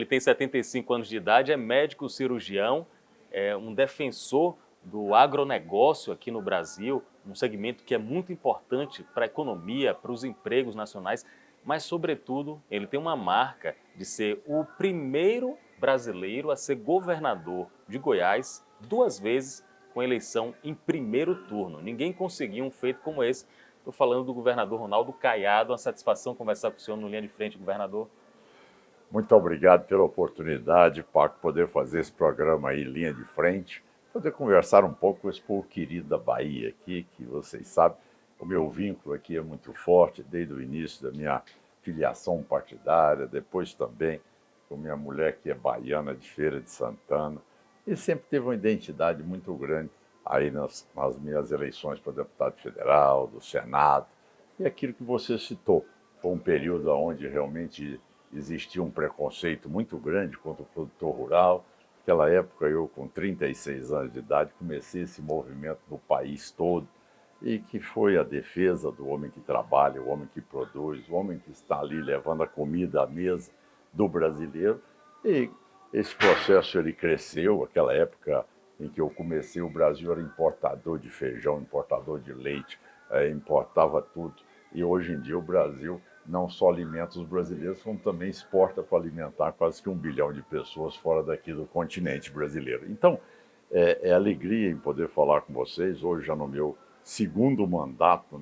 tem 75 anos de idade, é médico cirurgião, é um defensor do agronegócio aqui no Brasil, um segmento que é muito importante para a economia, para os empregos nacionais, mas, sobretudo, ele tem uma marca de ser o primeiro brasileiro a ser governador de Goiás 2 vezes com eleição em primeiro turno. Ninguém conseguiu um feito como esse. Estou falando do governador Ronaldo Caiado. Uma satisfação conversar com o senhor no Linha de Frente, governador. Muito obrigado pela oportunidade, Paco, poder fazer esse programa aí, Linha de Frente, poder conversar um pouco com esse povo querido da Bahia aqui, que vocês sabem, o meu vínculo aqui é muito forte desde o início da minha filiação partidária, depois também com minha mulher que é baiana de Feira de Santana, e sempre teve uma identidade muito grande aí nas minhas eleições para deputado federal, do Senado, e aquilo que você citou, foi um período onde realmente existia um preconceito muito grande contra o produtor rural. Naquela época, eu, com 36 anos de idade, comecei esse movimento no país todo, e que foi a defesa do homem que trabalha, o homem que produz, o homem que está ali levando a comida à mesa do brasileiro. E esse processo ele cresceu. Aquela época em que eu comecei, o Brasil era importador de feijão, importador de leite, importava tudo. E hoje em dia o Brasil não só alimenta os brasileiros, como também exporta para alimentar quase que 1 bilhão de pessoas fora daqui do continente brasileiro. Então, é alegria em poder falar com vocês, hoje já no meu segundo mandato,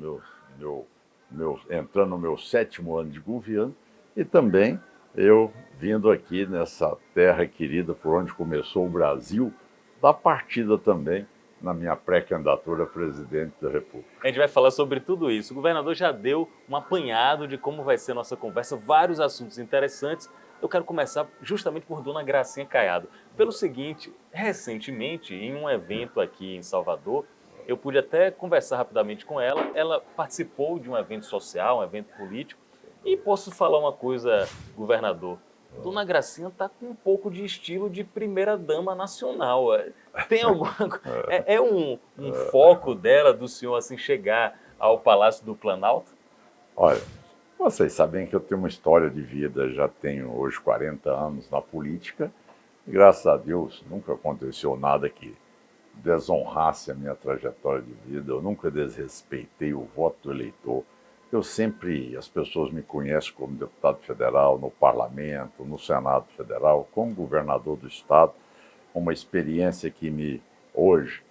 entrando no meu 7º ano de governo, e também eu vindo aqui nessa terra querida por onde começou o Brasil, da partida também na minha pré-candidatura a presidente da República. A gente vai falar sobre tudo isso. O governador já deu um apanhado de como vai ser a nossa conversa, vários assuntos interessantes. Eu quero começar justamente por Dona Gracinha Caiado. Pelo seguinte, recentemente, em um evento aqui em Salvador, eu pude até conversar rapidamente com ela. Ela participou de um evento social, um evento político. E posso falar uma coisa, governador? Dona Gracinha está com um pouco de estilo de primeira-dama nacional. Tem alguma é um foco dela, do senhor, assim, chegar ao Palácio do Planalto? Olha, vocês sabem que eu tenho uma história de vida, já tenho hoje 40 anos na política, e graças a Deus nunca aconteceu nada que desonrasse a minha trajetória de vida, eu nunca desrespeitei o voto do eleitor. As pessoas me conhecem como deputado federal, no parlamento, no Senado Federal, como governador do estado, uma experiência que hoje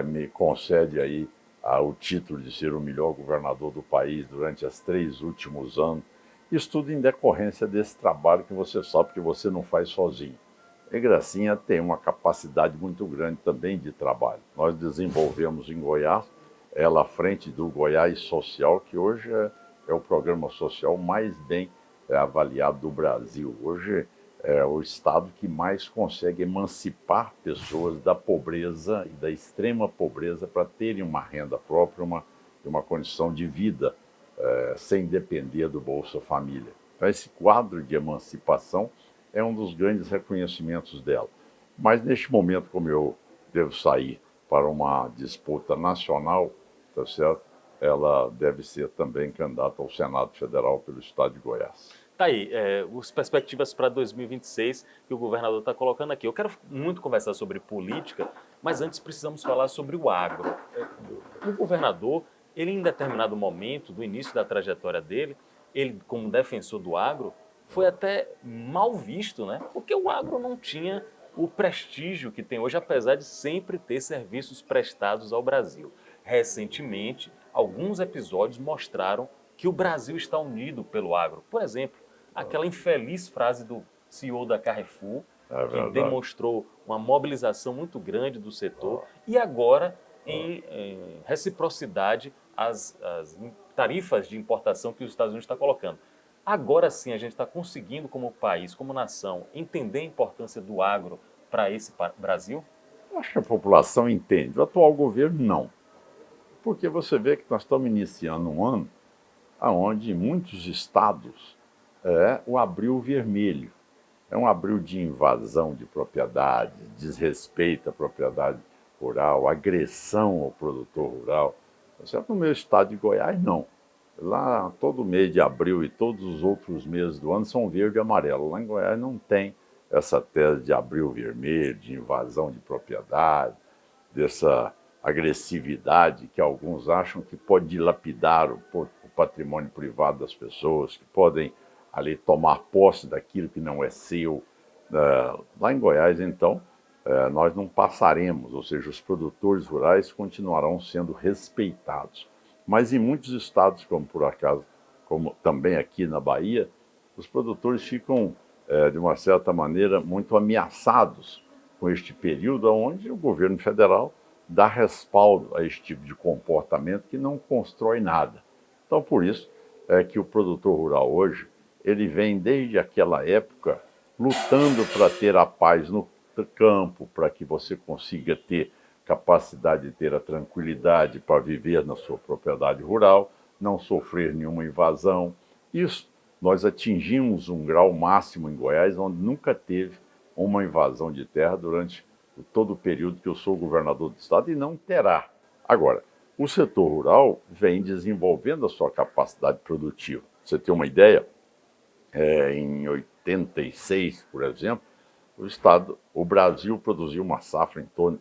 me concede aí o título de ser o melhor governador do país durante os 3 últimos anos. Isso tudo em decorrência desse trabalho que você sabe que você não faz sozinho. E Gracinha tem uma capacidade muito grande também de trabalho. Nós desenvolvemos em Goiás, ela à frente do Goiás Social, que hoje é o programa social mais bem avaliado do Brasil. Hoje é o estado que mais consegue emancipar pessoas da pobreza e da extrema pobreza para terem uma renda própria, uma condição de vida sem depender do Bolsa Família. Então, esse quadro de emancipação é um dos grandes reconhecimentos dela. Mas, neste momento, como eu devo sair para uma disputa nacional, tá certo? Ela deve ser também candidata ao Senado Federal pelo estado de Goiás. Tá aí, as perspectivas para 2026 que o governador está colocando aqui. Eu quero muito conversar sobre política, mas antes precisamos falar sobre o agro. O governador, ele em determinado momento do início da trajetória dele, ele como defensor do agro, foi até mal visto, né? Porque o agro não tinha o prestígio que tem hoje, apesar de sempre ter serviços prestados ao Brasil. Recentemente, alguns episódios mostraram que o Brasil está unido pelo agro. Por exemplo, aquela infeliz frase do CEO da Carrefour, que demonstrou uma mobilização muito grande do setor, e agora, em reciprocidade, as tarifas de importação que os Estados Unidos estão colocando. Agora sim a gente está conseguindo, como país, como nação, entender a importância do agro para esse Brasil? Acho que a população entende. O atual governo, não. Porque você vê que nós estamos iniciando um ano onde muitos estados o abril vermelho. É um abril de invasão de propriedade, desrespeito à propriedade rural, agressão ao produtor rural. Certo? No meu estado de Goiás, não. Lá, todo mês de abril e todos os outros meses do ano são verde e amarelo. Lá em Goiás não tem essa tese de abril vermelho, de invasão de propriedade, dessa agressividade que alguns acham que pode dilapidar o patrimônio privado das pessoas, que podem ali tomar posse daquilo que não é seu. Lá em Goiás, então, nós não passaremos, ou seja, os produtores rurais continuarão sendo respeitados. Mas em muitos estados, como por acaso, como também aqui na Bahia, os produtores ficam, de uma certa maneira, muito ameaçados com este período onde o governo federal dá respaldo a este tipo de comportamento que não constrói nada. Então, por isso é que o produtor rural hoje, ele vem desde aquela época lutando para ter a paz no campo, para que você consiga ter capacidade de ter a tranquilidade para viver na sua propriedade rural, não sofrer nenhuma invasão. Isso, nós atingimos um grau máximo em Goiás, onde nunca teve uma invasão de terra durante todo o período que eu sou governador do estado, e não terá. Agora, o setor rural vem desenvolvendo a sua capacidade produtiva. Pra você ter uma ideia, em 86, por exemplo, o Brasil produziu uma safra em torno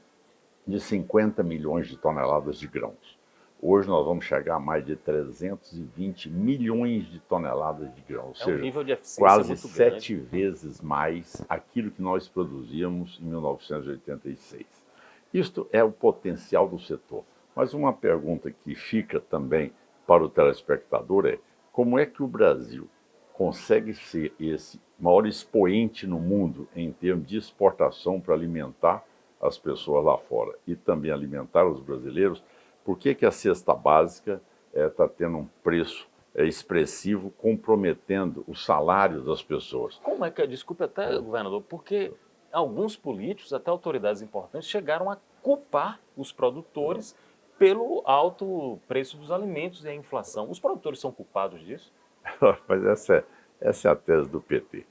de 50 milhões de toneladas de grãos. Hoje nós vamos chegar a mais de 320 milhões de toneladas de grãos, ou seja, um nível de eficiência quase muito 7 grande. vezes mais aquilo que nós produzíamos em 1986. Isto é o potencial do setor. Mas uma pergunta que fica também para o telespectador é: como é que o Brasil consegue ser esse maior expoente no mundo em termos de exportação para alimentar as pessoas lá fora e também alimentar os brasileiros? Por que a cesta básica está tendo um preço expressivo, comprometendo o salário das pessoas? Como é que, desculpe até, governador, porque alguns políticos, até autoridades importantes, chegaram a culpar os produtores pelo alto preço dos alimentos e a inflação. Os produtores são culpados disso? Mas essa é a tese do PT.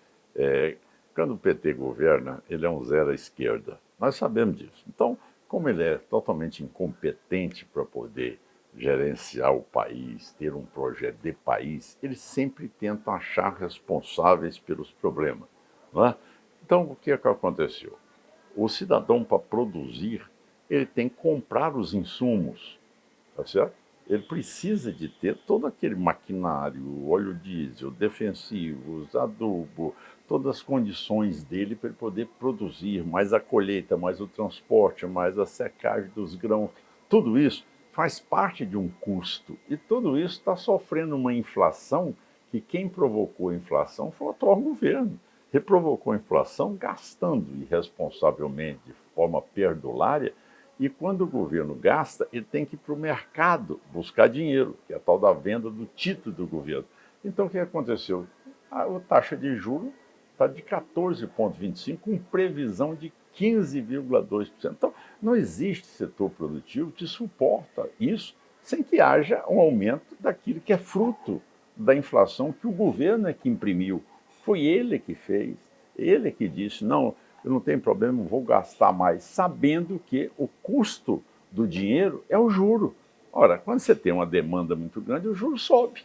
Quando o PT governa, ele é um zero à esquerda. Nós sabemos disso. Então, como ele é totalmente incompetente para poder gerenciar o país, ter um projeto de país, eles sempre tentam achar responsáveis pelos problemas. Não é? Então, o que é que aconteceu? O cidadão, para produzir, ele tem que comprar os insumos, tá certo? Ele precisa de ter todo aquele maquinário, óleo diesel, defensivos, adubo, todas as condições dele para ele poder produzir, mais a colheita, mais o transporte, mais a secagem dos grãos. Tudo isso faz parte de um custo. E tudo isso está sofrendo uma inflação que quem provocou a inflação foi o atual governo. Ele provocou a inflação gastando irresponsavelmente, de forma perdulária. E quando o governo gasta, ele tem que ir para o mercado buscar dinheiro, que é a tal da venda do título do governo. Então, o que aconteceu? A taxa de juros está de 14,25%, com previsão de 15,2%. Então, não existe setor produtivo que suporta isso sem que haja um aumento daquilo que é fruto da inflação que o governo é que imprimiu. Foi ele que fez, ele que disse: não, eu não tenho problema, vou gastar mais, sabendo que o custo do dinheiro é o juro. Ora, quando você tem uma demanda muito grande, o juro sobe.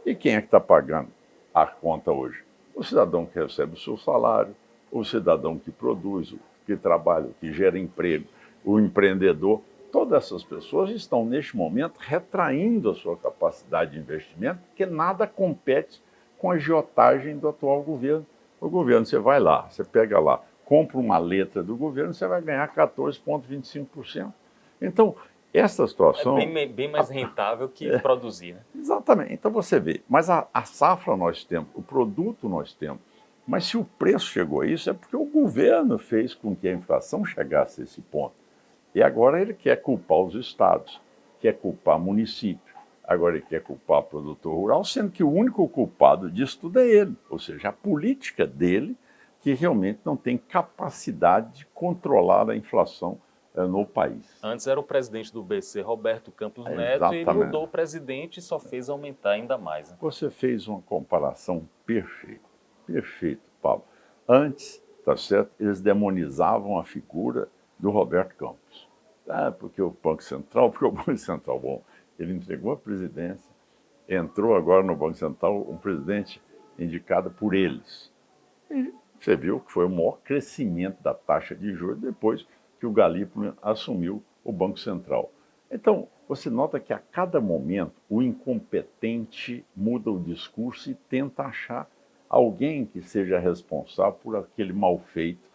E quem é que está pagando a conta hoje? O cidadão que recebe o seu salário, o cidadão que produz, que trabalha, que gera emprego, o empreendedor. Todas essas pessoas estão, neste momento, retraindo a sua capacidade de investimento, porque nada compete com a agiotagem do atual governo. O governo, você vai lá, você pega lá, compra uma letra do governo, você vai ganhar 14,25%. Então, essa situação... É bem mais rentável que produzir, né? Exatamente. Então você vê, mas a safra nós temos, o produto nós temos, mas se o preço chegou a isso é porque o governo fez com que a inflação chegasse a esse ponto. E agora ele quer culpar os estados, quer culpar município, agora ele quer culpar o produtor rural, sendo que o único culpado disso tudo é ele, ou seja, a política dele que realmente não tem capacidade de controlar a inflação no país. Antes era o presidente do BC, Roberto Campos Neto, Exatamente. e mudou o presidente e só fez aumentar ainda mais. Né? Você fez uma comparação perfeita, perfeito, Paulo. Antes, tá certo, eles demonizavam a figura do Roberto Campos. Porque o Banco Central, porque o Banco Central, bom, ele entregou a presidência, entrou agora no Banco Central um presidente indicado por eles. E você viu que foi o maior crescimento da taxa de juros depois que o Galípolo assumiu o Banco Central. Então, você nota que a cada momento o incompetente muda o discurso e tenta achar alguém que seja responsável por aquele mal feito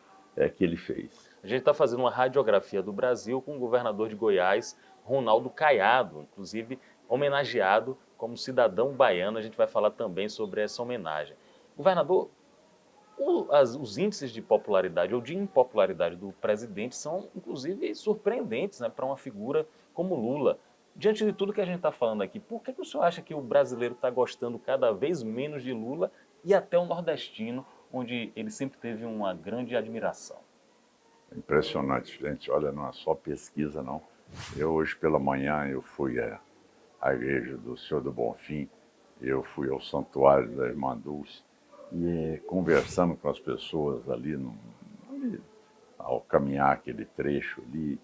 que ele fez. A gente está fazendo uma radiografia do Brasil com o governador de Goiás, Ronaldo Caiado, inclusive homenageado como cidadão baiano. A gente vai falar também sobre essa homenagem. Governador, os índices de popularidade ou de impopularidade do presidente são, inclusive, surpreendentes, né, para uma figura como Lula. Diante de tudo que a gente está falando aqui, por que o senhor acha que o brasileiro está gostando cada vez menos de Lula e até o nordestino, onde ele sempre teve uma grande admiração? Impressionante, gente. Olha, não é só pesquisa, não. Eu, hoje pela manhã, eu fui à igreja do Senhor do Bonfim, eu fui ao santuário da Irmã Dulce, e conversando com as pessoas ali, ao caminhar aquele trecho ali,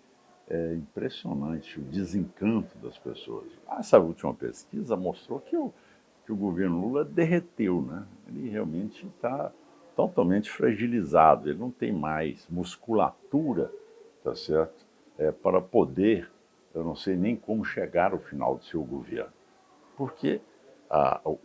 é impressionante o desencanto das pessoas. Essa última pesquisa mostrou que o governo Lula derreteu, né? Ele realmente está totalmente fragilizado, ele não tem mais musculatura, tá certo? Para poder, eu não sei nem como chegar ao final do seu governo, porque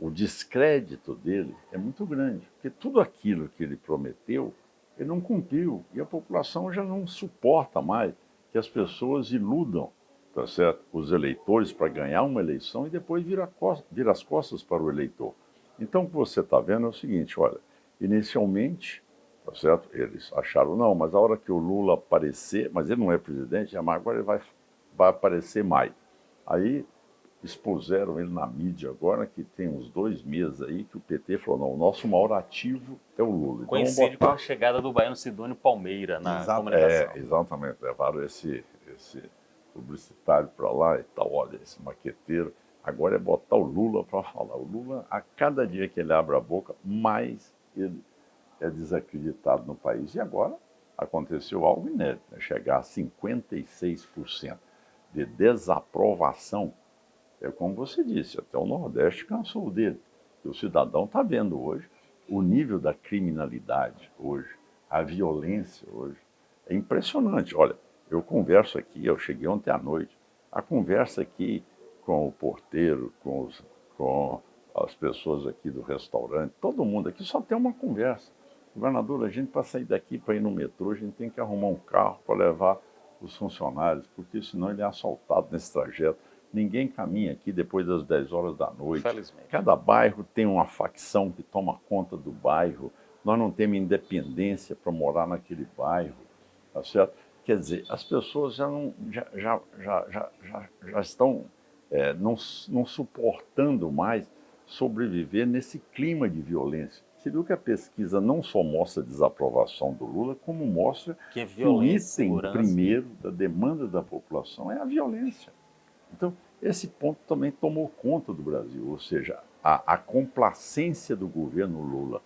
o descrédito dele é muito grande, porque tudo aquilo que ele prometeu, ele não cumpriu, e a população já não suporta mais que as pessoas iludam, tá certo, os eleitores para ganhar uma eleição e depois vira as costas para o eleitor. Então, o que você está vendo é o seguinte, olha, inicialmente, tá certo, eles acharam, não, mas a hora que o Lula aparecer, mas ele não é presidente, mas agora ele vai aparecer mais. Aí expuseram ele na mídia agora, que tem uns 2 meses aí, que o PT falou, não, o nosso maior ativo é o Lula. Então, Coincide com a chegada do baiano Sidônio Palmeira na comunicação. Exatamente, levaram esse publicitário para lá e tal, olha, esse maqueteiro. Agora é botar o Lula para falar. O Lula, a cada dia que ele abre a boca, mais ele é desacreditado no país. E agora aconteceu algo inédito, né? Chegar a 56% de desaprovação. É como você disse, até o Nordeste cansou dele. E o cidadão está vendo hoje o nível da criminalidade hoje, a violência hoje. É impressionante. Olha, eu converso aqui, eu cheguei ontem à noite, a conversa aqui com o porteiro, com as pessoas aqui do restaurante, todo mundo aqui só tem uma conversa. Governador, a gente para sair daqui, para ir no metrô, a gente tem que arrumar um carro para levar os funcionários, porque senão ele é assaltado nesse trajeto. Ninguém caminha aqui depois das 10 horas da noite. Felizmente. Cada bairro tem uma facção que toma conta do bairro. Nós não temos independência para morar naquele bairro, tá certo? Quer dizer, as pessoas já estão não suportando mais sobreviver nesse clima de violência. Você viu que a pesquisa não só mostra a desaprovação do Lula, como mostra que o item primeiro da demanda da população é a violência. Então, esse ponto também tomou conta do Brasil, ou seja, a complacência do governo Lula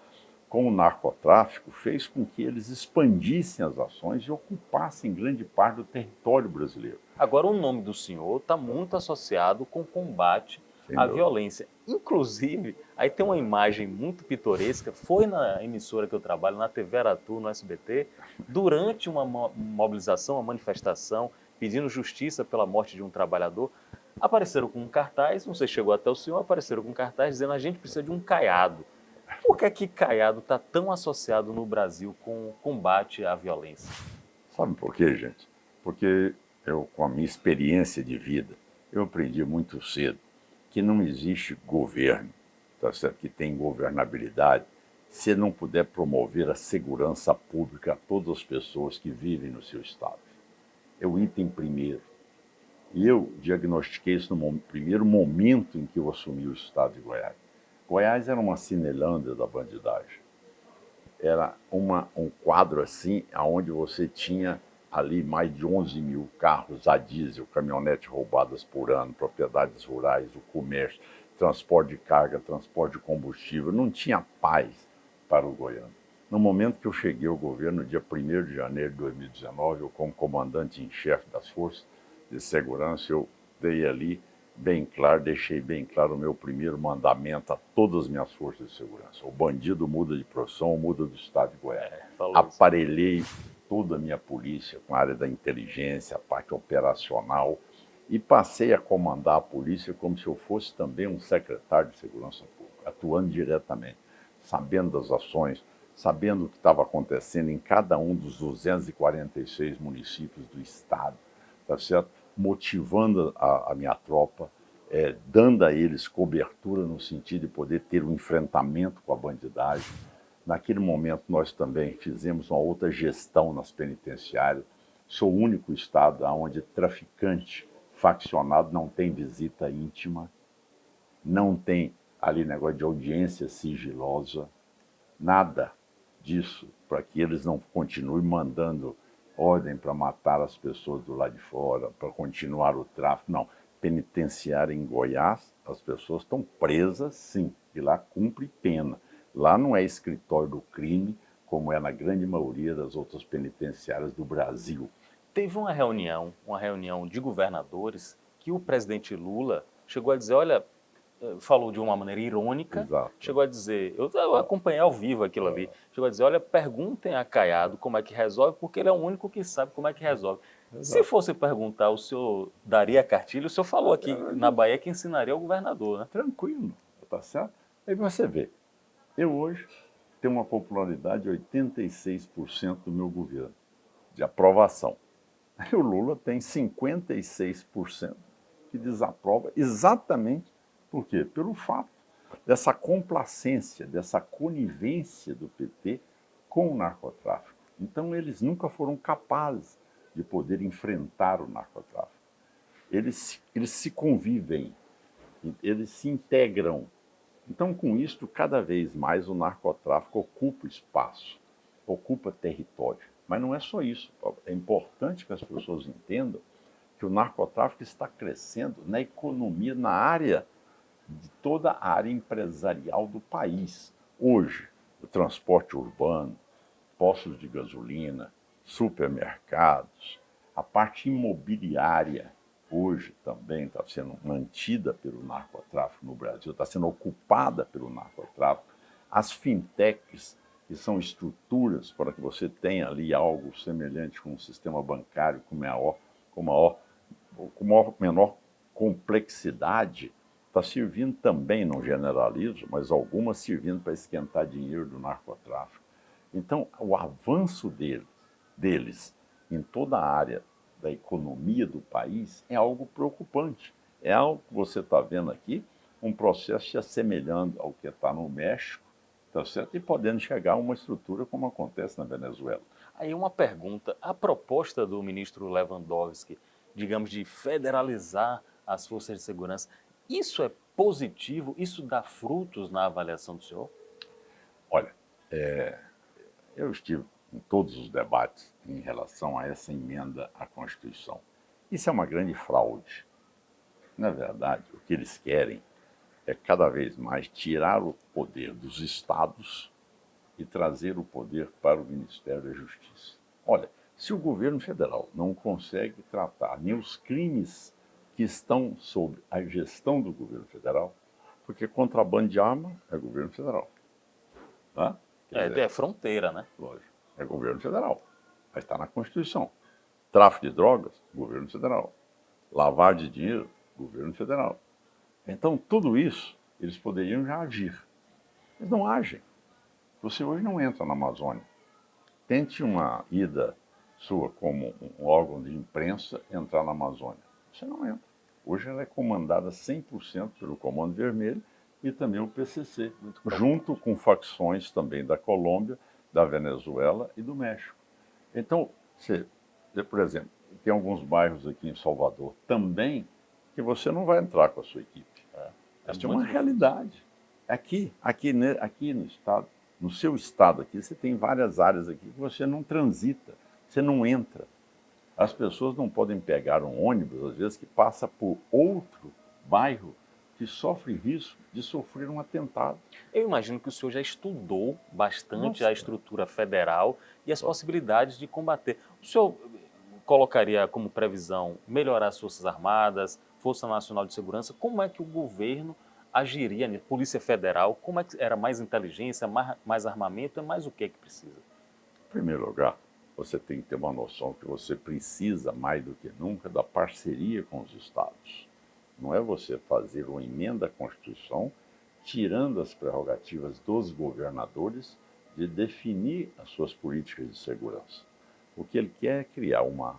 com o narcotráfico fez com que eles expandissem as ações e ocupassem grande parte do território brasileiro. Agora, o nome do senhor está muito associado com o combate à violência. Inclusive, aí tem uma imagem muito pitoresca, foi na emissora que eu trabalho, na TV Aratu, no SBT, durante uma mobilização, uma manifestação, pedindo justiça pela morte de um trabalhador, apareceram com um cartaz, não sei se chegou até o senhor, apareceram com um cartaz dizendo a gente precisa de um caiado. Por que caiado está tão associado no Brasil com o combate à violência? Sabe por quê, gente? Porque eu, com a minha experiência de vida, eu aprendi muito cedo que não existe governo, tá certo? Que tem governabilidade, se não puder promover a segurança pública a todas as pessoas que vivem no seu estado. É o item primeiro. E eu diagnostiquei isso no primeiro momento em que eu assumi o estado de Goiás. Goiás era uma Cinelândia da bandidagem. Era um quadro assim, onde você tinha ali mais de 11 mil carros a diesel, caminhonetes roubadas por ano, propriedades rurais, o comércio, transporte de carga, transporte de combustível. Não tinha paz para o goiano. No momento que eu cheguei ao governo, no dia 1º de janeiro de 2019, eu como comandante em chefe das forças de segurança, eu dei ali bem claro, deixei bem claro o meu primeiro mandamento a todas as minhas forças de segurança. O bandido muda de profissão, muda do estado de Goiás. Falou isso. Aparelhei toda a minha polícia com a área da inteligência, a parte operacional, e passei a comandar a polícia como se eu fosse também um secretário de segurança pública, atuando diretamente, sabendo das ações, sabendo o que estava acontecendo em cada um dos 246 municípios do estado, tá certo? Motivando a minha tropa, dando a eles cobertura no sentido de poder ter um enfrentamento com a bandidagem. Naquele momento, nós também fizemos uma outra gestão nas penitenciárias. Sou o único estado onde traficante faccionado não tem visita íntima, não tem ali negócio de audiência sigilosa, nada disso, para que eles não continuem mandando ordem para matar as pessoas do lado de fora, para continuar o tráfico. Não. Penitenciária em Goiás, as pessoas estão presas, sim, e lá cumpre pena. Lá não é escritório do crime, como é na grande maioria das outras penitenciárias do Brasil. Teve uma reunião de governadores, que o presidente Lula chegou a dizer, olha, falou de uma maneira irônica, Exato. Chegou a dizer, eu acompanhei ao vivo aquilo ali, chegou a dizer, olha, perguntem a Caiado como é que resolve, porque ele é o único que sabe como é que resolve. Exato. Se fosse perguntar, o senhor daria a cartilha? O senhor falou aqui na Bahia que ensinaria ao governador, né? Tranquilo, tá certo? Aí você vê, eu hoje tenho uma popularidade de 86% do meu governo, de aprovação. Aí o Lula tem 56% que desaprova, exatamente por quê? Pelo fato dessa complacência, dessa conivência do PT com o narcotráfico. Então eles nunca foram capazes de poder enfrentar o narcotráfico. Eles se convivem, eles se integram. Então, com isso, cada vez mais o narcotráfico ocupa espaço, ocupa território. Mas não é só isso. É importante que as pessoas entendam que o narcotráfico está crescendo na economia, na área, de toda a área empresarial do país. Hoje, o transporte urbano, postos de gasolina, supermercados, a parte imobiliária, hoje também está sendo mantida pelo narcotráfico no Brasil, está sendo ocupada pelo narcotráfico. As fintechs, que são estruturas para que você tenha ali algo semelhante com um sistema bancário com menor complexidade, está servindo também, não generalizo, mas algumas servindo para esquentar dinheiro do narcotráfico. Então, o avanço deles em toda a área da economia do país é algo preocupante. É algo que você está vendo aqui, um processo se assemelhando ao que está no México, tá certo? E podendo chegar a uma estrutura como acontece na Venezuela. Aí uma pergunta, a proposta do ministro Lewandowski, digamos, de federalizar as forças de segurança, isso é positivo? Isso dá frutos na avaliação do senhor? Olha, eu estive em todos os debates em relação a essa emenda à Constituição. Isso é uma grande fraude. Na verdade, o que eles querem é cada vez mais tirar o poder dos estados e trazer o poder para o Ministério da Justiça. Olha, se o governo federal não consegue tratar nem os crimes que estão sob a gestão do governo federal, porque contrabando de arma é governo federal. Tá? É fronteira, né? Lógico, é governo federal. Mas está na Constituição. Tráfico de drogas, governo federal. Lavagem de dinheiro, governo federal. Então, tudo isso, eles poderiam já agir. Eles não agem. Você hoje não entra na Amazônia. Tente uma ida sua como um órgão de imprensa entrar na Amazônia. Você não entra. Hoje ela é comandada 100% pelo Comando Vermelho e também o PCC, junto com facções também da Colômbia, da Venezuela e do México. Então, por exemplo, tem alguns bairros aqui em Salvador também que você não vai entrar com a sua equipe. Essa é uma realidade. Aqui no estado, no seu estado aqui, você tem várias áreas aqui que você não transita, você não entra. As pessoas não podem pegar um ônibus, às vezes, que passa por outro bairro que sofre risco de sofrer um atentado. Eu imagino que o senhor já estudou bastante a estrutura federal e as possibilidades de combater. O senhor colocaria como previsão melhorar as Forças Armadas, Força Nacional de Segurança, como é que o governo agiria nisso? Polícia Federal, como é que era mais inteligência, mais armamento, é mais o que precisa? Em primeiro lugar, você tem que ter uma noção que você precisa, mais do que nunca, da parceria com os estados. Não é você fazer uma emenda à Constituição tirando as prerrogativas dos governadores de definir as suas políticas de segurança. O que ele quer é criar uma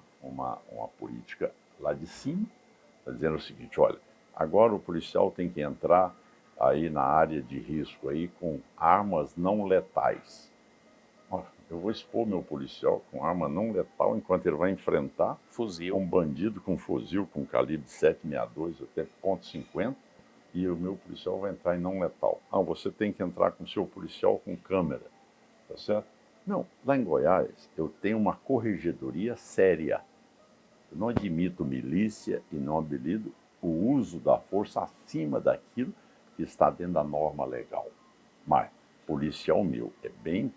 política lá de cima, dizendo o seguinte: olha, agora o policial tem que entrar aí na área de risco aí com armas não letais. Eu vou expor meu policial com arma não letal enquanto ele vai enfrentar Fuzil. um bandido com fuzil com calibre 7,62 até .50 e o meu policial vai entrar em não letal. Você tem que entrar com o seu policial com câmera, tá certo? Não, lá em Goiás eu tenho uma corregedoria séria. Eu não admito milícia e não habilito o uso da força acima daquilo que está dentro da norma legal. Mas policial meu é bem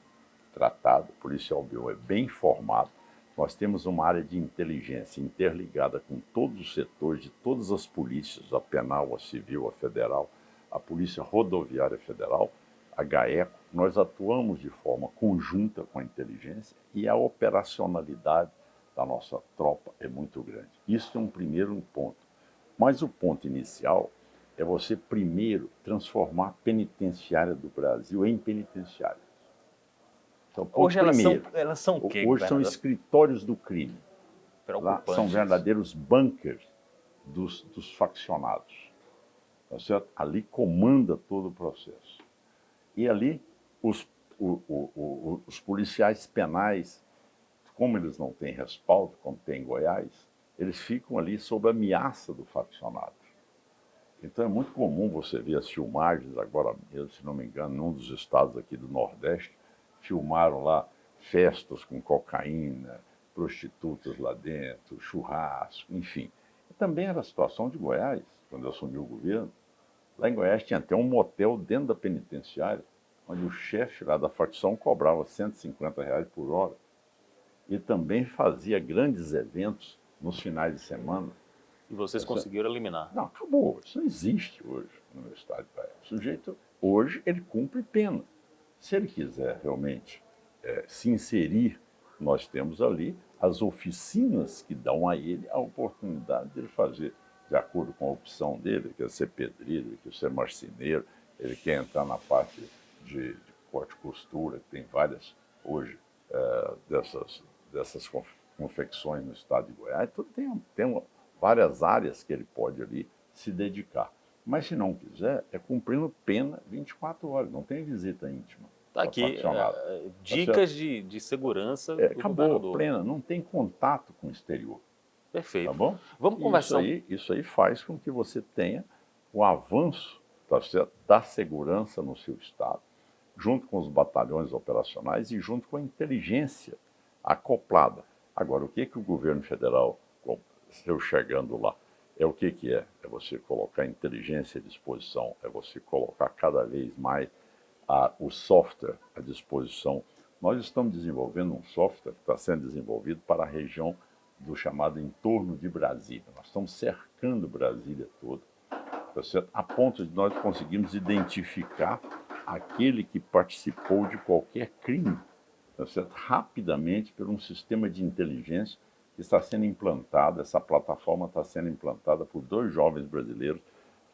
tratado, o policial meu é bem formado. Nós temos uma área de inteligência interligada com todos os setores de todas as polícias, a penal, a civil, a federal, a Polícia Rodoviária Federal, a GAECO. Nós atuamos de forma conjunta com a inteligência e a operacionalidade da nossa tropa é muito grande. Isso é um primeiro ponto. Mas o ponto inicial é você primeiro transformar a penitenciária do Brasil em penitenciária. Então, Hoje elas são o quê, hoje são escritórios do crime. Lá são verdadeiros bunkers dos faccionados. Tá certo? Ali comanda todo o processo. E ali os policiais penais, como eles não têm respaldo, como tem em Goiás, eles ficam ali sob ameaça do faccionado. Então é muito comum você ver as filmagens, agora mesmo, se não me engano, num dos estados aqui do Nordeste, filmaram lá festas com cocaína, prostitutas lá dentro, churrasco, enfim. E também era a situação de Goiás, quando eu assumi o governo. Lá em Goiás tinha até um motel dentro da penitenciária, onde o chefe lá da facção cobrava R$ 150 por hora. E também fazia grandes eventos nos finais de semana. E vocês conseguiram eliminar? Não, acabou. Isso não existe hoje no meu estado de Goiás. O sujeito, hoje, ele cumpre pena. Se ele quiser realmente se inserir, nós temos ali as oficinas que dão a ele a oportunidade de ele fazer de acordo com a opção dele. Ele quer ser pedreiro, ele quer ser marceneiro, ele quer entrar na parte de corte e costura, que tem várias hoje dessas confecções no estado de Goiás. Então tem várias áreas que ele pode ali se dedicar. Mas se não quiser, é cumprindo pena 24 horas, não tem visita íntima. Está aqui, dicas de segurança do acabou, governador. Plena, não tem contato com o exterior. Perfeito. Tá bom? Vamos conversar. Isso aí faz com que você tenha o avanço, tá certo, da segurança no seu estado, junto com os batalhões operacionais e junto com a inteligência acoplada. Agora, o que o governo federal, eu chegando lá, é o que é? É você colocar a inteligência à disposição, é você colocar cada vez mais o software à disposição. Nós estamos desenvolvendo um software que está sendo desenvolvido para a região do chamado entorno de Brasília. Nós estamos cercando Brasília toda, tá certo? A ponto de nós conseguirmos identificar aquele que participou de qualquer crime, tá certo? Rapidamente por um sistema de inteligência que está sendo implantado. Essa plataforma está sendo implantada por 2 jovens brasileiros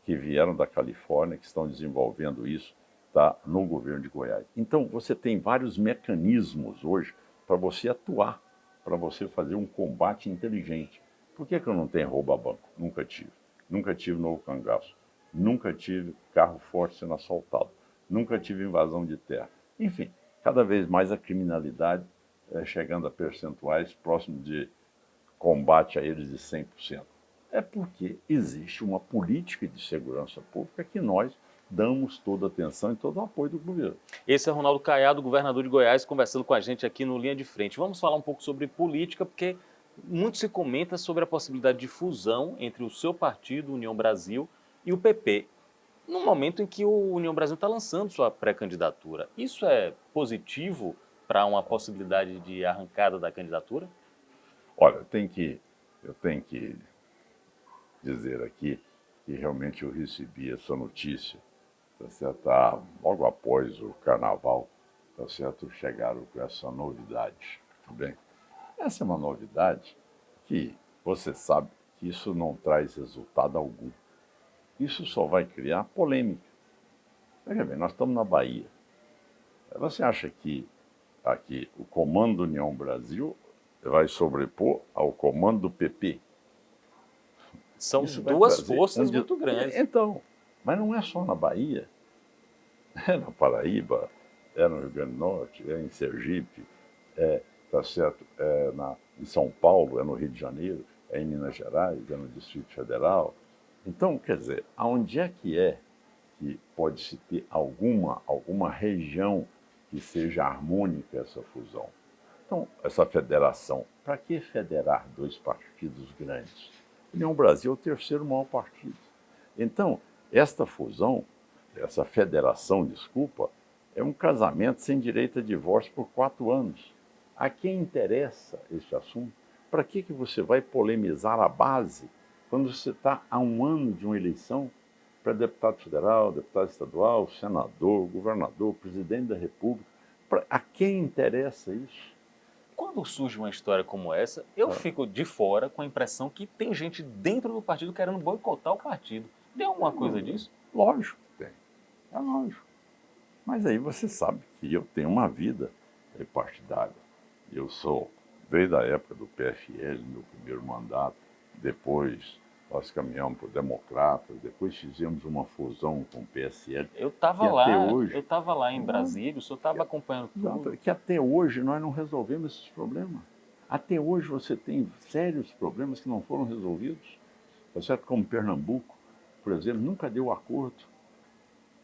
que vieram da Califórnia, que estão desenvolvendo isso, tá, no governo de Goiás. Então, você tem vários mecanismos hoje para você atuar, para você fazer um combate inteligente. Por que eu não tenho rouba-banco? Nunca tive. Nunca tive novo cangaço. Nunca tive carro forte sendo assaltado. Nunca tive invasão de terra. Enfim, cada vez mais a criminalidade chegando a percentuais próximos de combate a eles de 100%. É porque existe uma política de segurança pública que nós damos toda a atenção e todo o apoio do governo. Esse é Ronaldo Caiado, governador de Goiás, conversando com a gente aqui no Linha de Frente. Vamos falar um pouco sobre política, porque muito se comenta sobre a possibilidade de fusão entre o seu partido, União Brasil, e o PP, no momento em que o União Brasil está lançando sua pré-candidatura. Isso é positivo para uma possibilidade de arrancada da candidatura? Olha, eu tenho que dizer aqui que realmente eu recebi essa notícia, tá certo? Logo após o carnaval, tá certo? Chegaram com essa novidade, tá bem? Essa é uma novidade que você sabe que isso não traz resultado algum. Isso só vai criar polêmica. Veja bem, nós estamos na Bahia. Você acha que aqui o comando União Brasil vai sobrepor ao comando do PP? São Isso vai duas trazer forças muito grandes. Então, mas não é só na Bahia, é na Paraíba, é no Rio Grande do Norte, é em Sergipe, tá certo? Em São Paulo, é no Rio de Janeiro, é em Minas Gerais, é no Distrito Federal. Então, quer dizer, aonde é que pode-se ter alguma região que seja harmônica essa fusão? Então, essa federação, para que federar dois partidos grandes? União Brasil é o terceiro maior partido. Então, esta fusão, essa federação, desculpa, é um casamento sem direito a divórcio por 4 anos. A quem interessa este assunto? Para que você vai polemizar a base quando você está a 1 ano de uma eleição para deputado federal, deputado estadual, senador, governador, presidente da República? A quem interessa isso? Quando surge uma história como essa, eu fico de fora com a impressão que tem gente dentro do partido querendo boicotar o partido. Tem alguma coisa disso? Lógico que tem. É lógico. Mas aí você sabe que eu tenho uma vida partidária. Eu sou, desde a época do PFL, meu primeiro mandato, depois nós caminhamos para o Democratas, depois fizemos uma fusão com o PSL, Eu estava que até lá, hoje, eu estava lá em Brasília, o senhor estava acompanhando tudo. que até hoje nós não resolvemos esses problemas. Até hoje você tem sérios problemas que não foram resolvidos. Tá certo? Como Pernambuco, por exemplo, nunca deu acordo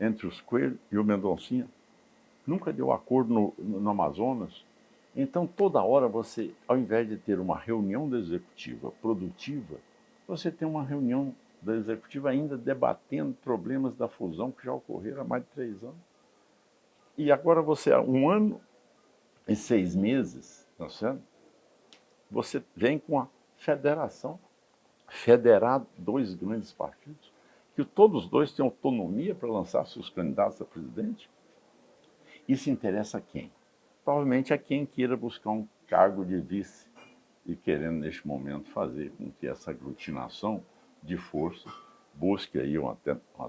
entre os Coelho e o Mendoncinha. Nunca deu acordo no Amazonas. Então, toda hora você, ao invés de ter uma reunião da executiva produtiva, você tem uma reunião da executiva ainda debatendo problemas da fusão que já ocorreram há mais de 3 anos. E agora você, há 1 ano e 6 meses, tá certo? Você vem com a federação, federar 2 grandes partidos, que todos os dois têm autonomia para lançar seus candidatos a presidente. Isso interessa a quem? Provavelmente a quem queira buscar um cargo de vice e querendo, neste momento, fazer com que essa aglutinação de força busque aí uma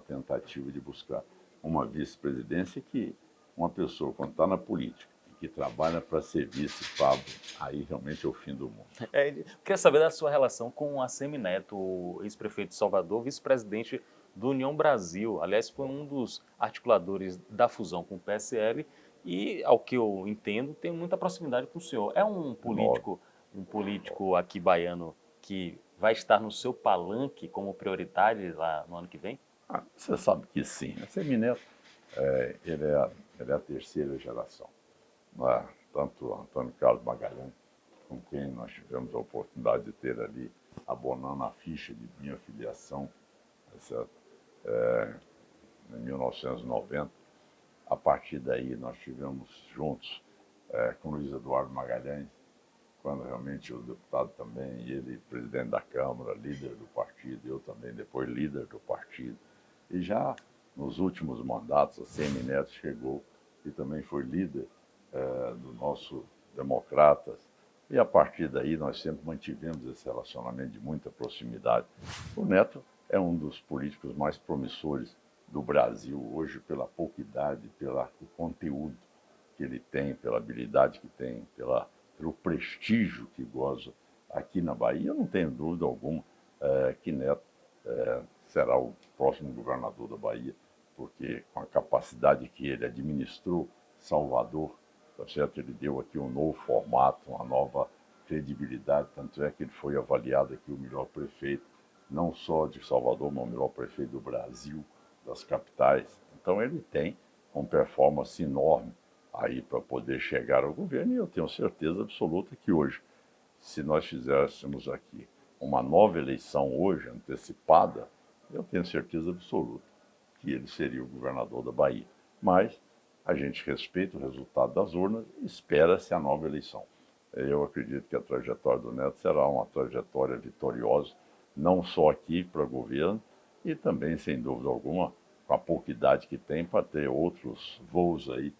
tentativa de buscar uma vice-presidência que uma pessoa, quando está na política e que trabalha para ser vice, Pablo, aí realmente é o fim do mundo. Queria saber da sua relação com o Assemineto, o ex-prefeito de Salvador, vice-presidente do União Brasil. Aliás, foi um dos articuladores da fusão com o PSL e, ao que eu entendo, tem muita proximidade com o senhor. É um político aqui baiano que vai estar no seu palanque como prioritário lá no ano que vem? Você sabe que sim. A Semineto, ele é a terceira geração. Tanto o Antônio Carlos Magalhães, com quem nós tivemos a oportunidade de ter ali, abonando a ficha de minha filiação, certo? Em 1990. A partir daí nós tivemos juntos com Luiz Eduardo Magalhães, quando realmente o deputado também, e ele presidente da Câmara, líder do partido, eu também depois líder do partido. E já nos últimos mandatos, a Semineto chegou e também foi líder do nosso Democratas. E a partir daí nós sempre mantivemos esse relacionamento de muita proximidade. O Neto é um dos políticos mais promissores do Brasil hoje, pela pouca idade, pelo conteúdo que ele tem, pela habilidade que tem, pelo prestígio que goza aqui na Bahia. Eu não tenho dúvida alguma que Neto será o próximo governador da Bahia, porque com a capacidade que ele administrou Salvador, tá certo? Ele deu aqui um novo formato, uma nova credibilidade, tanto é que ele foi avaliado aqui o melhor prefeito, não só de Salvador, mas o melhor prefeito do Brasil, das capitais. Então ele tem uma performance enorme aí para poder chegar ao governo, e eu tenho certeza absoluta que hoje, se nós fizéssemos aqui uma nova eleição hoje, antecipada, eu tenho certeza absoluta que ele seria o governador da Bahia. Mas a gente respeita o resultado das urnas e espera-se a nova eleição. Eu acredito que a trajetória do Neto será uma trajetória vitoriosa não só aqui para o governo, e também, sem dúvida alguma, com a pouca idade que tem, para ter outros voos aí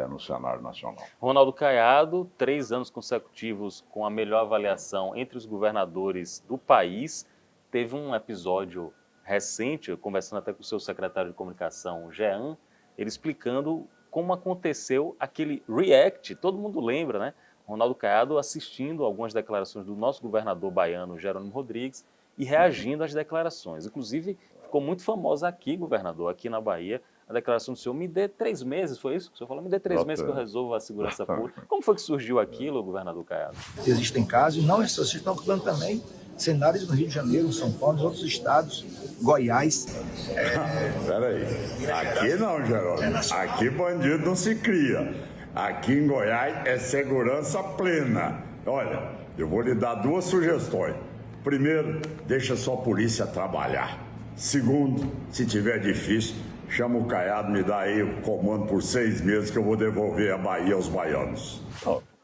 no cenário nacional. Ronaldo Caiado, 3 anos consecutivos com a melhor avaliação entre os governadores do país. Teve um episódio recente, conversando até com o seu secretário de comunicação, Jean, ele explicando como aconteceu aquele react, todo mundo lembra, né? Ronaldo Caiado assistindo algumas declarações do nosso governador baiano, Jerônimo Rodrigues, e reagindo às declarações. Inclusive, ficou muito famosa aqui, governador, aqui na Bahia, a declaração do senhor: me dê 3 meses, foi isso que o senhor falou? Me dê 3 meses que eu resolvo a segurança pública. Como foi que surgiu aquilo, governador Caiado? Existem casos, não essas estão ocupando também cenários no Rio de Janeiro, São Paulo, nos outros estados, Goiás. Peraí, aqui não, Jerônimo. Aqui bandido não se cria. Aqui em Goiás é segurança plena. Olha, eu vou lhe dar 2 sugestões. Primeiro, deixa sua polícia trabalhar. Segundo, se tiver difícil, chama o Caiado, me dá aí o comando por 6 meses que eu vou devolver a Bahia aos baianos.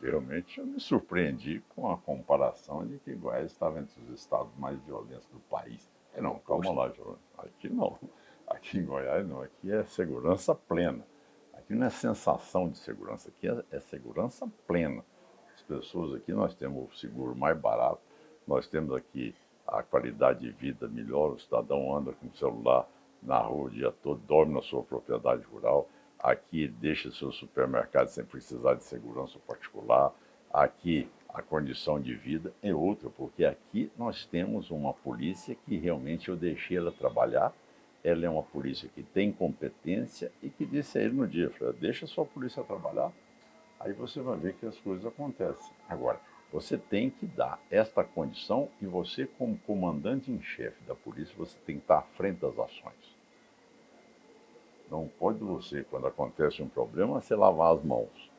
Realmente eu me surpreendi com a comparação de que Goiás estava entre os estados mais violentos do país. Não, calma lá, Jerônimo. Aqui não. Aqui em Goiás não. Aqui é segurança plena. Aqui não é sensação de segurança. Aqui é segurança plena. As pessoas aqui, nós temos o seguro mais barato. Nós temos aqui a qualidade de vida melhor. O cidadão anda com o celular na rua o dia todo, dorme na sua propriedade rural. Aqui deixa seu supermercado sem precisar de segurança particular. Aqui a condição de vida é outra, porque aqui nós temos uma polícia que realmente eu deixei ela trabalhar. Ela é uma polícia que tem competência e que disse a ele no dia: deixa a sua polícia trabalhar, aí você vai ver que as coisas acontecem. Agora, você tem que dar esta condição e você, como comandante em chefe da polícia, você tem que estar à frente das ações. Não pode você, quando acontece um problema, você lavar as mãos.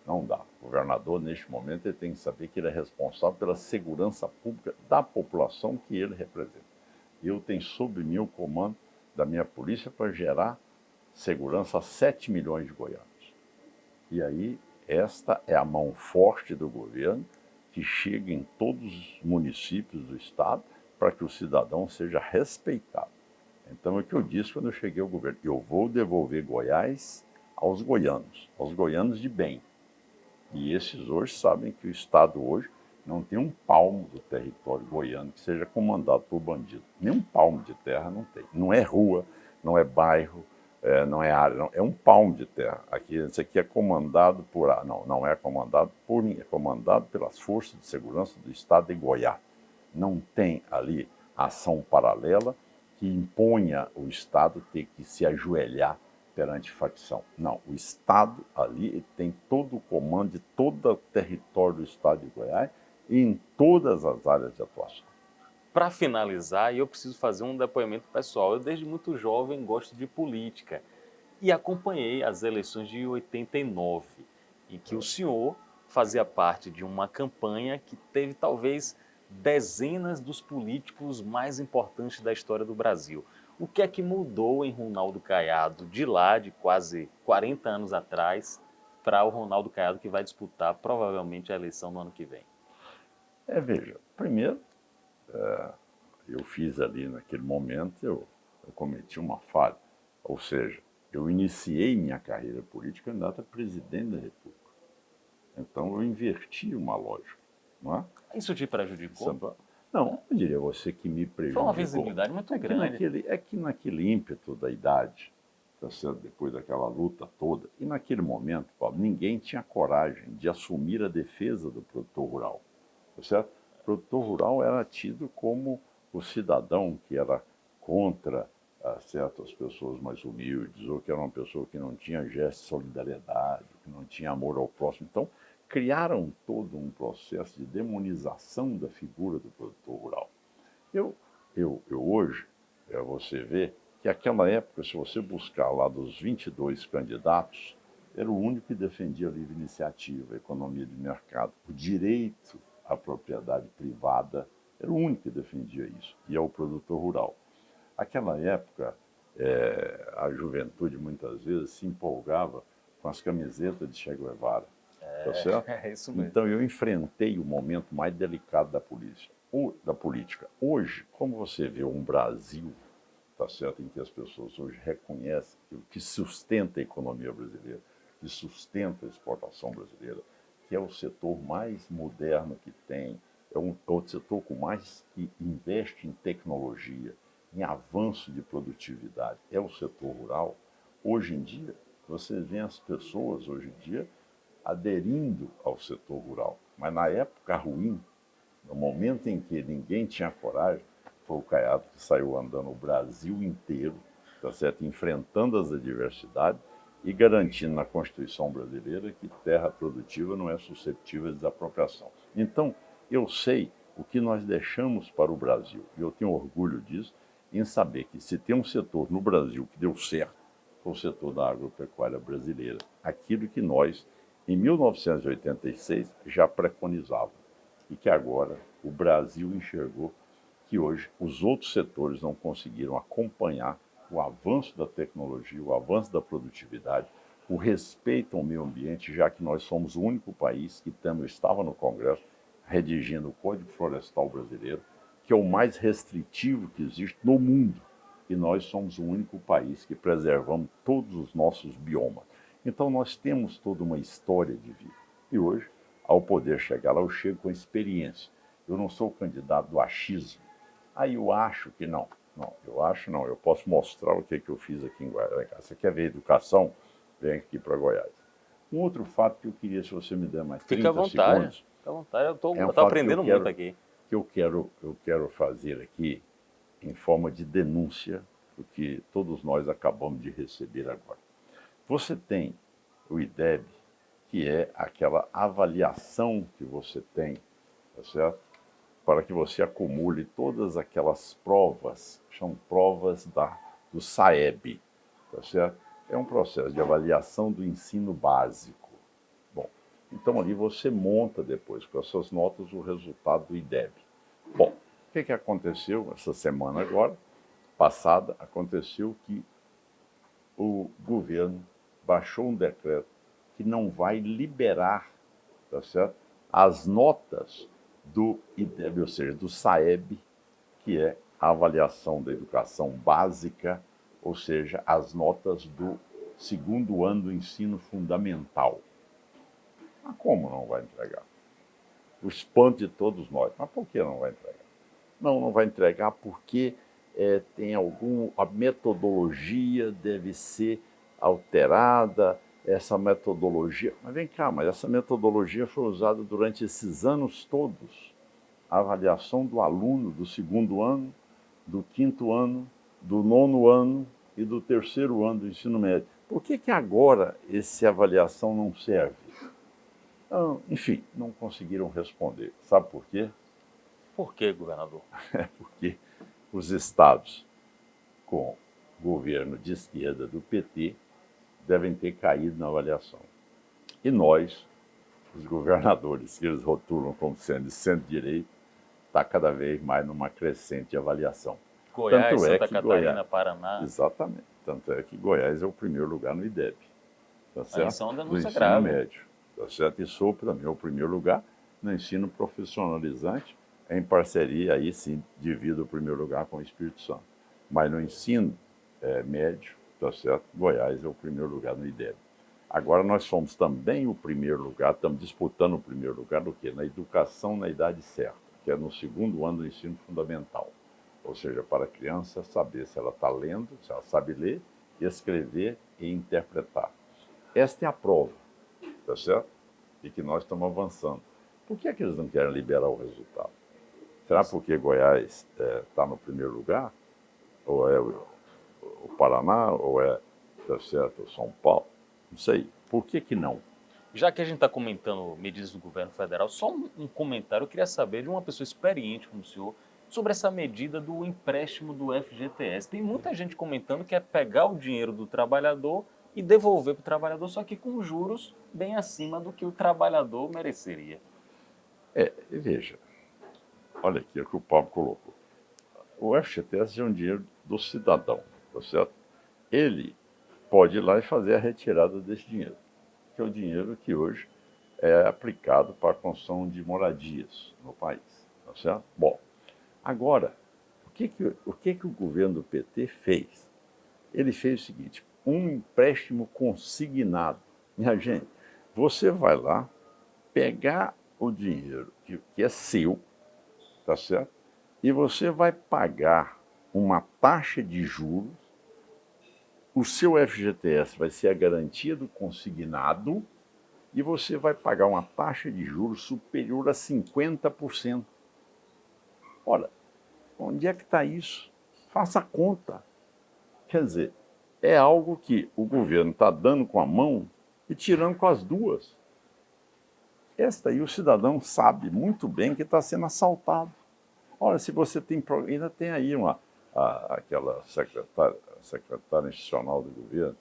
Não dá. O governador, neste momento, ele tem que saber que ele é responsável pela segurança pública da população que ele representa. Eu tenho sob mim o comando da minha polícia para gerar segurança a 7 milhões de goianos. E aí, esta é a mão forte do governo que chega em todos os municípios do estado para que o cidadão seja respeitado. Então, é o que eu disse quando eu cheguei ao governo: eu vou devolver Goiás aos goianos de bem. E esses hoje sabem que o estado hoje não tem um palmo do território goiano que seja comandado por bandido. Nem um palmo de terra não tem. Não é rua, não é bairro, não é área, não. É um palmo de terra. Isso aqui é comandado por... Não é comandado por ninguém. É comandado pelas forças de segurança do estado de Goiás. Não tem ali ação paralela que imponha o estado ter que se ajoelhar perante facção. Não, o estado ali tem todo o comando de todo o território do estado de Goiás e em todas as áreas de atuação. Para finalizar, eu preciso fazer um depoimento pessoal. Eu, desde muito jovem, gosto de política e acompanhei as eleições de 89, em que o senhor fazia parte de uma campanha que teve talvez dezenas dos políticos mais importantes da história do Brasil. O que é que mudou em Ronaldo Caiado de lá, de quase 40 anos atrás, para o Ronaldo Caiado que vai disputar provavelmente a eleição no ano que vem? Veja, primeiro, eu fiz ali naquele momento, eu cometi uma falha. Ou seja, eu iniciei minha carreira política candidato a presidente da República. Então eu inverti uma lógica, não é? Isso te prejudicou? Não, eu diria você que me prejudicou. Foi uma visibilidade muito grande. É que naquele ímpeto da idade, tá certo? Depois daquela luta toda, e naquele momento, Paulo, ninguém tinha coragem de assumir a defesa do produtor rural. Tá certo? O produtor rural era tido como o cidadão que era contra certas pessoas mais humildes, ou que era uma pessoa que não tinha gesto de solidariedade, que não tinha amor ao próximo. Então, criaram todo um processo de demonização da figura do produtor rural. Eu hoje, você vê que naquela época, se você buscar lá dos 22 candidatos, era o único que defendia a livre iniciativa, a economia de mercado, o direito à propriedade privada, era o único que defendia isso, e é o produtor rural. Naquela época, a juventude muitas vezes se empolgava com as camisetas de Che Guevara. Tá certo? É isso mesmo. Então eu enfrentei o momento mais delicado da polícia. da política. Hoje, como você vê um Brasil, tá certo, em que as pessoas hoje reconhecem que o que sustenta a economia brasileira, que sustenta a exportação brasileira, que é o setor mais moderno que tem, é o setor com mais que investe em tecnologia, em avanço de produtividade, é o setor rural. Hoje em dia, você vê as pessoas, hoje em dia, aderindo ao setor rural. Mas na época ruim, no momento em que ninguém tinha coragem, foi o Caiado que saiu andando o Brasil inteiro, tá certo? Enfrentando as adversidades e garantindo na Constituição brasileira que terra produtiva não é suscetível de desapropriação. Então, eu sei o que nós deixamos para o Brasil, e eu tenho orgulho disso, em saber que se tem um setor no Brasil que deu certo, foi o setor da agropecuária brasileira. Aquilo que nós, em 1986, já preconizávamos e que agora o Brasil enxergou que hoje os outros setores não conseguiram acompanhar o avanço da tecnologia, o avanço da produtividade, o respeito ao meio ambiente, já que nós somos o único país que estava no Congresso redigindo o Código Florestal Brasileiro, que é o mais restritivo que existe no mundo. E nós somos o único país que preservamos todos os nossos biomas. Então nós temos toda uma história de vida. E hoje, ao poder chegar lá, eu chego com experiência. Eu não sou candidato do achismo. Aí eu acho que não. Não, eu acho não. Eu posso mostrar o que eu fiz aqui em Goiás. Você quer ver educação? Vem aqui para Goiás. Um outro fato que eu queria, se você me der mais 30 Fica à vontade, segundos... fica à vontade. Eu É um tô fato aprendendo muito aqui. que eu quero fazer aqui em forma de denúncia, o que todos nós acabamos de receber agora. Você tem o IDEB, que é aquela avaliação que você tem, tá certo? Para que você acumule todas aquelas provas, são provas do SAEB, tá certo? É um processo de avaliação do ensino básico. Bom, então ali você monta depois com as suas notas o resultado do IDEB. Bom, o que aconteceu essa semana agora? Passada, aconteceu que o governo baixou um decreto que não vai liberar, tá certo, as notas do IDEB, ou seja, do SAEB, que é a avaliação da educação básica, ou seja, as notas do segundo ano do ensino fundamental. Mas como não vai entregar? O espanto de todos nós. Mas por que não vai entregar? Não vai entregar porque tem a metodologia deve ser alterada, essa metodologia... Mas vem cá, mas essa metodologia foi usada durante esses anos todos. A avaliação do aluno do segundo ano, do quinto ano, do nono ano e do terceiro ano do ensino médio. Por que agora essa avaliação não serve? Enfim, não conseguiram responder. Sabe por quê? Por quê, governador? É porque os estados com governo de esquerda do PT devem ter caído na avaliação. E nós, os governadores, que eles rotulam como sendo de centro-direita, está cada vez mais numa crescente avaliação. Goiás, Santa Catarina, Paraná. Exatamente. Tanto é que Goiás é o primeiro lugar no IDEB. Tá certo? Isso é uma do denúncia ensino grave. médio. Tá certo? E sou, para mim, o primeiro lugar no ensino profissionalizante, em parceria, aí sim, divido o primeiro lugar com o Espírito Santo. Mas no ensino médio, tá certo? Goiás é o primeiro lugar no IDEB. Agora nós somos também o primeiro lugar, estamos disputando o primeiro lugar do quê? Na educação na idade certa, que é no segundo ano do ensino fundamental. Ou seja, para a criança saber se ela está lendo, se ela sabe ler, escrever e interpretar. Esta é a prova, tá certo? E que nós estamos avançando. Por que eles não querem liberar o resultado? Será porque Goiás está no primeiro lugar? Ou é o Paraná? Ou é, tá certo, São Paulo? Não sei. Por que não? Já que a gente está comentando medidas do governo federal, só um comentário. Eu queria saber de uma pessoa experiente como o senhor sobre essa medida do empréstimo do FGTS. Tem muita gente comentando que é pegar o dinheiro do trabalhador e devolver para o trabalhador, só que com juros bem acima do que o trabalhador mereceria. Veja, olha aqui o que o Pablo colocou. O FGTS é um dinheiro do cidadão, tá certo? Ele pode ir lá e fazer a retirada desse dinheiro, que é o dinheiro que hoje é aplicado para a construção de moradias no país, Tá certo? Bom, agora, o que que o governo do PT fez? Ele fez o seguinte, um empréstimo consignado. Minha gente, você vai lá pegar o dinheiro que é seu, tá certo? E você vai pagar uma taxa de juros, o seu FGTS vai ser a garantia do consignado e você vai pagar uma taxa de juros superior a 50%. Ora, onde é que está isso? Faça a conta. Quer dizer, é algo que o governo está dando com a mão e tirando com as duas. Esta aí o cidadão sabe muito bem que está sendo assaltado. Ora, se você tem... Ainda tem aí aquela secretária institucional do governo,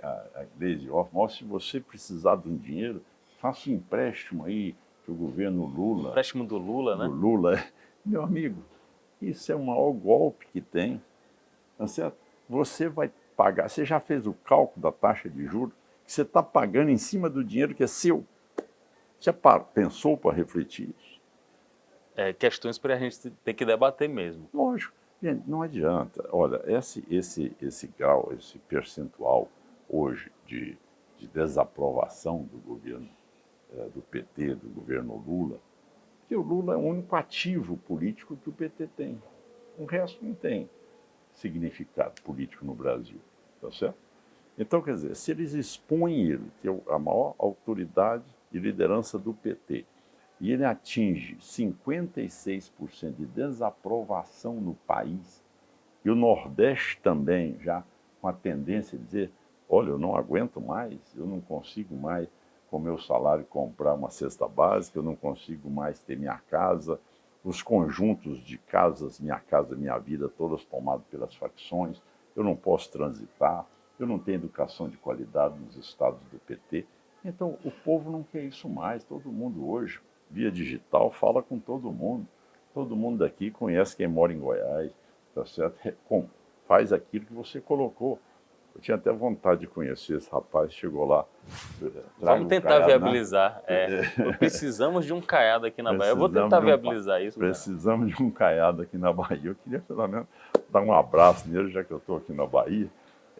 a Gleisi Hoffmann, se você precisar de um dinheiro, faça um empréstimo aí que o governo Lula... Empréstimo do Lula, né? Do Lula. Meu amigo, isso é o maior golpe que tem. Tá certo? Você vai pagar, você já fez o cálculo da taxa de juros que você está pagando em cima do dinheiro que é seu? Você pensou para refletir isso? Questões para a gente ter que debater mesmo. Lógico. Gente, não adianta. Olha, esse grau, esse percentual hoje de desaprovação do governo do PT, do governo Lula, que o Lula é o único ativo político que o PT tem. O resto não tem significado político no Brasil, tá certo? Então, quer dizer, se eles expõem ele, que é a maior autoridade e liderança do PT, e ele atinge 56% de desaprovação no país, e o Nordeste também já com a tendência de dizer, olha, eu não aguento mais, eu não consigo mais com meu salário comprar uma cesta básica, eu não consigo mais ter minha casa, os conjuntos de casas, Minha Casa Minha Vida, todas tomadas pelas facções, eu não posso transitar, eu não tenho educação de qualidade nos estados do PT. Então, o povo não quer isso mais. Todo mundo hoje, via digital, fala com todo mundo daqui conhece quem mora em Goiás, tá certo? Faz aquilo que você colocou. Eu tinha até vontade de conhecer esse rapaz, chegou lá. Vamos tentar viabilizar. Precisamos de um caiado aqui na Bahia. Eu vou tentar viabilizar isso. Precisamos de um caiado aqui na Bahia. Eu queria, pelo menos, dar um abraço nele, já que eu estou aqui na Bahia,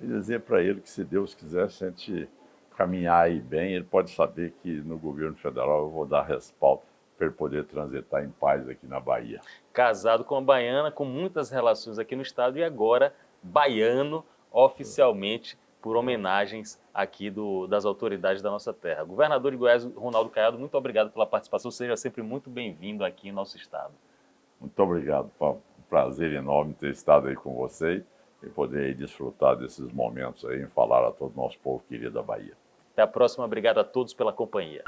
e dizer para ele que, se Deus quiser, se a gente caminhar aí bem, ele pode saber que no governo federal eu vou dar respaldo para ele poder transitar em paz aqui na Bahia. Casado com uma baiana, com muitas relações aqui no estado, e agora baiano oficialmente por homenagens aqui das autoridades da nossa terra. Governador de Goiás, Ronaldo Caiado, muito obrigado pela participação. Seja sempre muito bem-vindo aqui em nosso estado. Muito obrigado. Foi um prazer enorme ter estado aí com vocês e poder desfrutar desses momentos aí em falar a todo o nosso povo querido da Bahia. Até a próxima. Obrigado a todos pela companhia.